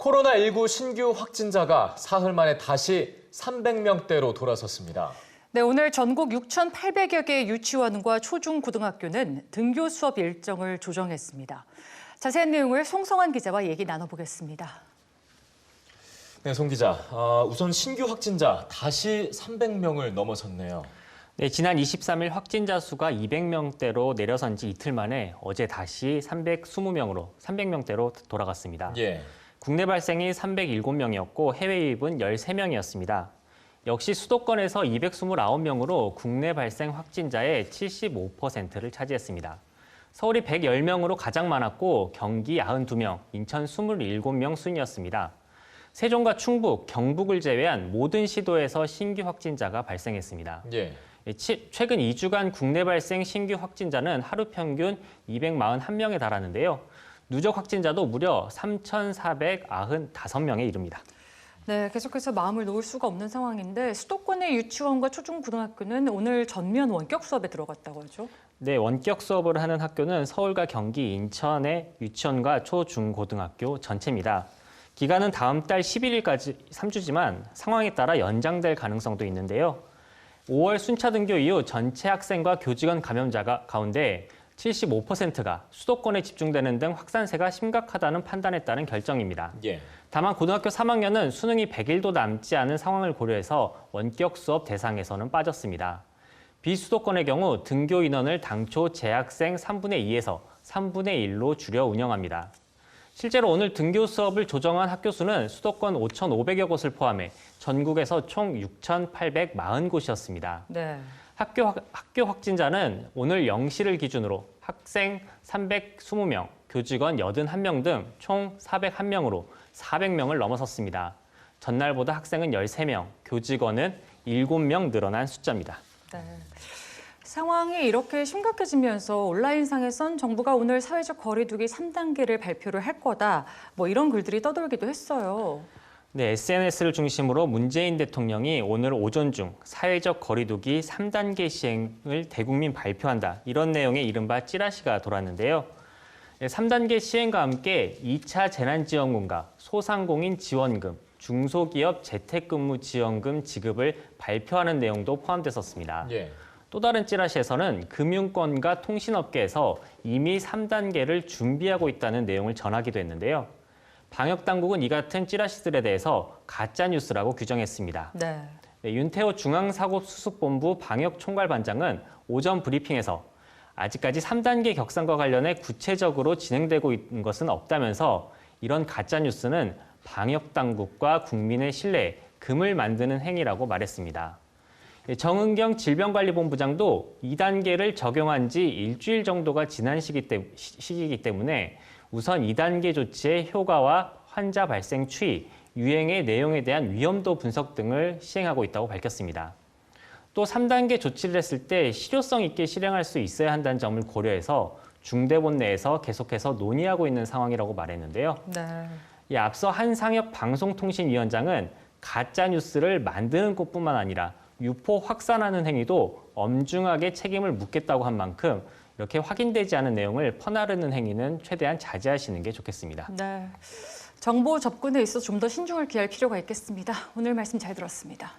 코로나19 신규 확진자가 사흘 만에 다시 300명대로 돌아섰습니다. 네, 오늘 전국 6,800여 개의 유치원과 초중고등학교는 등교 수업 일정을 조정했습니다. 자세한 내용을 송성환 기자와 얘기 나눠보겠습니다. 네, 송 기자. 우선 신규 확진자 다시 300명을 넘어섰네요. 네, 지난 23일 확진자 수가 200명대로 내려선 지 이틀 만에 어제 다시 300명대로 돌아갔습니다. 예. 국내 발생이 307명이었고 해외 유입은 13명이었습니다. 역시 수도권에서 229명으로 국내 발생 확진자의 75%를 차지했습니다. 서울이 110명으로 가장 많았고 경기 92명, 인천 27명 순이었습니다. 세종과 충북, 경북을 제외한 모든 시도에서 신규 확진자가 발생했습니다. 예. 최근 2주간 국내 발생 신규 확진자는 하루 평균 241명에 달하는데요. 누적 확진자도 무려 3,495명에 이릅니다. 네, 계속해서 마음을 놓을 수가 없는 상황인데 수도권의 유치원과 초중고등학교는 오늘 전면 원격 수업에 들어갔다고 하죠? 네, 원격 수업을 하는 학교는 서울과 경기, 인천의 유치원과 초중고등학교 전체입니다. 기간은 다음 달 11일까지 3주지만 상황에 따라 연장될 가능성도 있는데요. 5월 순차 등교 이후 전체 학생과 교직원 감염자가 가운데 75%가 수도권에 집중되는 등 확산세가 심각하다는 판단에 따른 결정입니다. 예. 다만 고등학교 3학년은 수능이 100일도 남지 않은 상황을 고려해서 원격 수업 대상에서는 빠졌습니다. 비수도권의 경우 등교 인원을 당초 재학생 3분의 2에서 3분의 1로 줄여 운영합니다. 실제로 오늘 등교 수업을 조정한 학교 수는 수도권 5,500여 곳을 포함해 전국에서 총 6,840곳이었습니다. 네. 학교 확진자는 오늘 0시를 기준으로 학생 320명, 교직원 81명 등 총 401명으로 400명을 넘어섰습니다. 전날보다 학생은 13명, 교직원은 7명 늘어난 숫자입니다. 네. 상황이 이렇게 심각해지면서 온라인상에선 정부가 오늘 사회적 거리두기 3단계를 발표를 할 거다. 이런 글들이 떠돌기도 했어요. 네, SNS를 중심으로 문재인 대통령이 오늘 오전 중 사회적 거리두기 3단계 시행을 대국민 발표한다. 이런 내용의 이른바 찌라시가 돌았는데요. 3단계 시행과 함께 2차 재난지원금과 소상공인 지원금, 중소기업 재택근무 지원금 지급을 발표하는 내용도 포함됐었습니다. 예. 또 다른 찌라시에서는 금융권과 통신업계에서 이미 3단계를 준비하고 있다는 내용을 전하기도 했는데요. 방역당국은 이 같은 찌라시들에 대해서 가짜뉴스라고 규정했습니다. 네. 윤태호 중앙사고수습본부 방역총괄반장은 오전 브리핑에서 아직까지 3단계 격상과 관련해 구체적으로 진행되고 있는 것은 없다면서 이런 가짜뉴스는 방역당국과 국민의 신뢰에 금을 만드는 행위라고 말했습니다. 정은경 질병관리본부장도 2단계를 적용한 지 일주일 정도가 지난 시기이기 때문에 우선 2단계 조치의 효과와 환자 발생 추이, 유행의 내용에 대한 위험도 분석 등을 시행하고 있다고 밝혔습니다. 또 3단계 조치를 했을 때 실효성 있게 실행할 수 있어야 한다는 점을 고려해서 중대본 내에서 계속해서 논의하고 있는 상황이라고 말했는데요. 네. 앞서 한상혁 방송통신위원장은 가짜뉴스를 만드는 것뿐만 아니라 유포 확산하는 행위도 엄중하게 책임을 묻겠다고 한 만큼 이렇게 확인되지 않은 내용을 퍼나르는 행위는 최대한 자제하시는 게 좋겠습니다. 네. 정보 접근에 있어 좀 더 신중을 기할 필요가 있겠습니다. 오늘 말씀 잘 들었습니다.